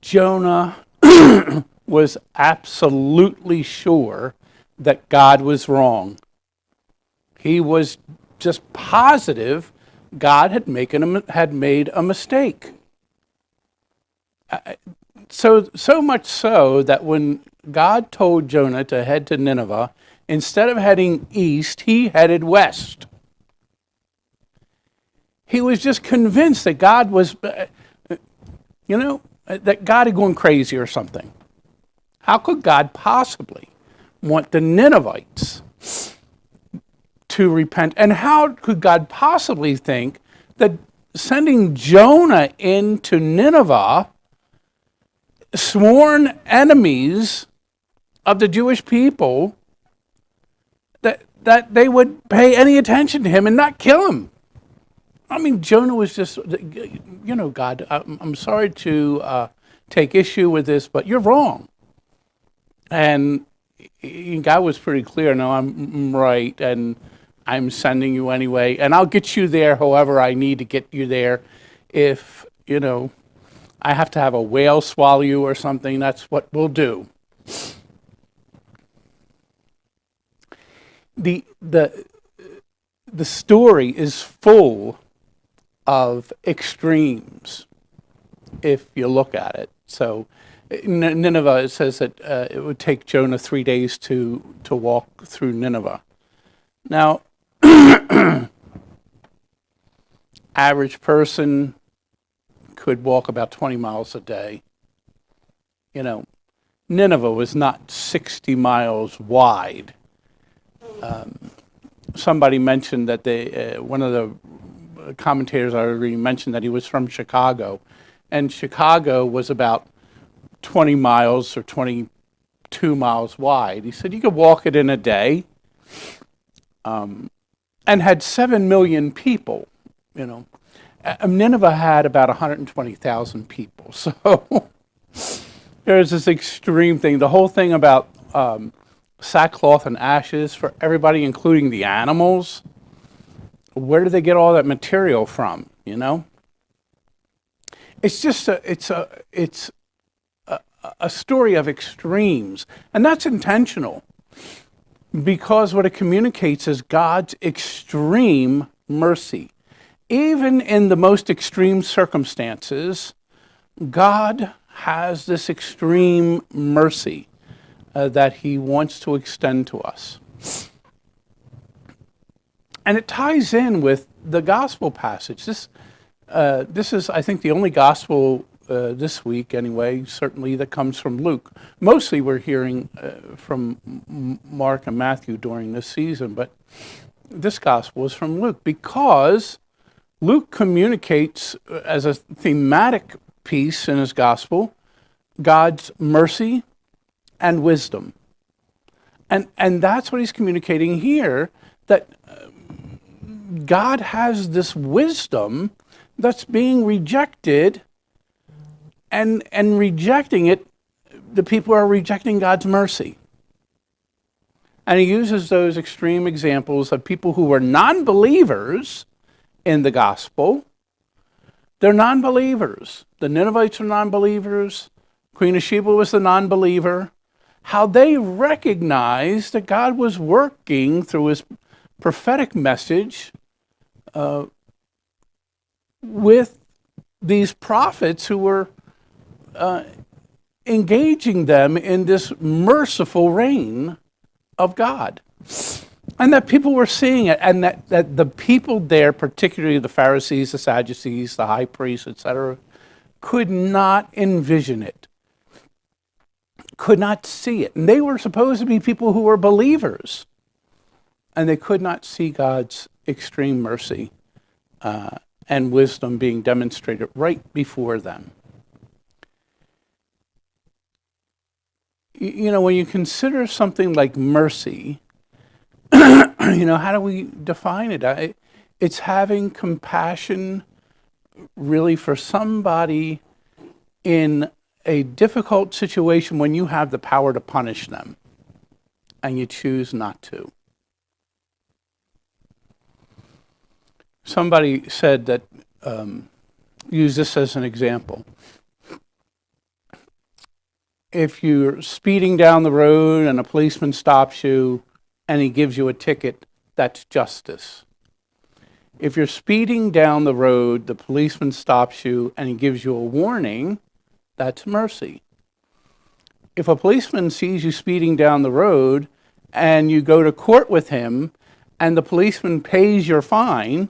Jonah was absolutely sure that God was wrong. He was just positive God had made a mistake. So much so that when God told Jonah to head to Nineveh, instead of heading east, he headed west. He was just convinced that God was, that God had gone crazy or something. How could God possibly want the Ninevites to repent? And how could God possibly think that sending Jonah into Nineveh, sworn enemies of the Jewish people, that they would pay any attention to him and not kill him? I mean, Jonah was just, God, I'm sorry to take issue with this, but you're wrong. And God was pretty clear, no, I'm right, and I'm sending you anyway, and I'll get you there however I need to get you there. If, I have to have a whale swallow you or something, that's what we'll do. The story is full of extremes, if you look at it. So Nineveh, it says that it would take Jonah 3 days to walk through Nineveh. Now, average person could walk about 20 miles a day. Nineveh was not 60 miles wide. Somebody mentioned that one of the commentators already mentioned that he was from Chicago, and Chicago was about 20 miles or 22 miles wide. He said you could walk it in a day, and had 7 million people. Nineveh had about 120,000 people. So there's this extreme thing. The whole thing about sackcloth and ashes for everybody, including the animals. Where do they get all that material from? It's just it's a story of extremes, and that's intentional, because what it communicates is God's extreme mercy. Even in the most extreme circumstances, God has this extreme mercy that he wants to extend to us. And it ties in with the gospel passage. This is, I think, the only gospel this week, anyway, certainly, that comes from Luke. Mostly we're hearing from Mark and Matthew during this season, but this gospel is from Luke, because Luke communicates as a thematic piece in his gospel God's mercy and wisdom. And that's what he's communicating here, that God has this wisdom that's being rejected, and rejecting it, the people are rejecting God's mercy. And he uses those extreme examples of people who were non-believers in the gospel. They're non-believers. The Ninevites are non-believers. Queen of Sheba was the non-believer. How they recognized that God was working through his prophetic message with these prophets who were engaging them in this merciful reign of God. And that people were seeing it, and that the people there, particularly the Pharisees, the Sadducees, the high priests, etc., could not envision it, could not see it. And they were supposed to be people who were believers, and they could not see God's extreme mercy and wisdom being demonstrated right before them. When you consider something like mercy, how do we define it? It's having compassion really for somebody in a difficult situation when you have the power to punish them and you choose not to. Somebody said that, use this as an example. If you're speeding down the road and a policeman stops you and he gives you a ticket, that's justice. If you're speeding down the road, the policeman stops you and he gives you a warning, that's mercy. If a policeman sees you speeding down the road and you go to court with him and the policeman pays your fine,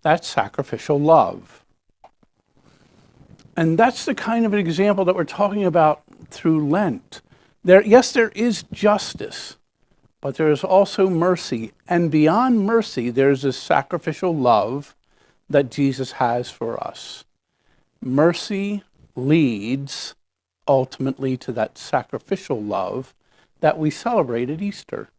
that's sacrificial love. And that's the kind of an example that we're talking about through Lent. Yes, there is justice, but there is also mercy. And beyond mercy, there's this sacrificial love that Jesus has for us. Mercy leads ultimately to that sacrificial love that we celebrate at Easter.